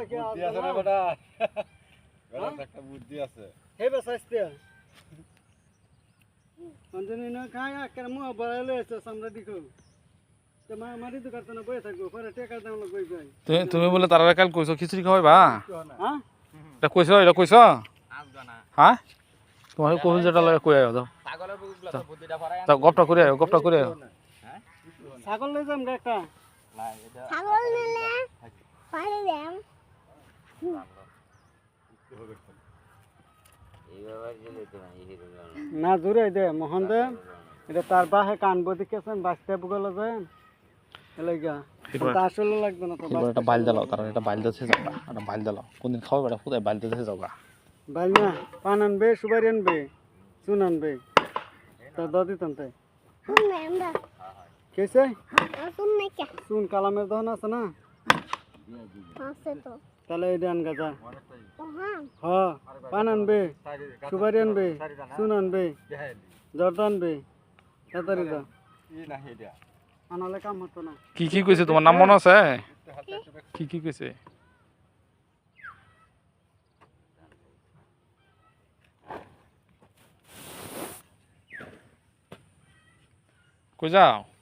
কি বুদ্ধি আছে না বেটা বেটা একটা বুদ্ধি আছে হে বেসাইতে অঞ্জনি না খায় কেন মো বড়ালে আছে সামনে দেখো তো মারি তো করতে না বই থাকবো পরে টাকা দাম লাগবে যাই তুমি বলে তারা কাল কইছো খিচুড়ি খাওয়াইবা হ্যাঁ এটা কইছো হ্যাঁ তোমার কহুল যেটা লাগে কই আইও দাও ছাগলের বুদ্ধিটা ভরাই তা গপটা করে আইও হ্যাঁ ছাগল লই যাম একটা না এটা ছাগল নিলে পারে যাম না দূরে দে মোহন দে এটা তার বাহে কানবো দিকেছেন বাঁচতে বুগলে যায় এলাকা তা আসলে লাগবে না তো এবার একটা বাইল দাও তারা এটা বাইল দিতে যাও একটা বাইল দাও কোনদিন খাও বেটা খুদাই বাইল দিতে যাও বাইল না পান আনবে সুপারি আনবে চুন আনবে তা দাদি তন্তে শুনলে আমরা কেসে শুনলে কে চুন কালামের দহন আছে না আছে তো তাহলে এটা আন গাজা ও হ্যাঁ হ্যাঁ পান আনবে সুপারি আনবে চুন আনবে জর্দা আনবে তাড়াতাড়ি যা ই না হেডা আনালে কাম হতো না কি কইছে তোমার নাম মনে আছে কি কইছে কই যাও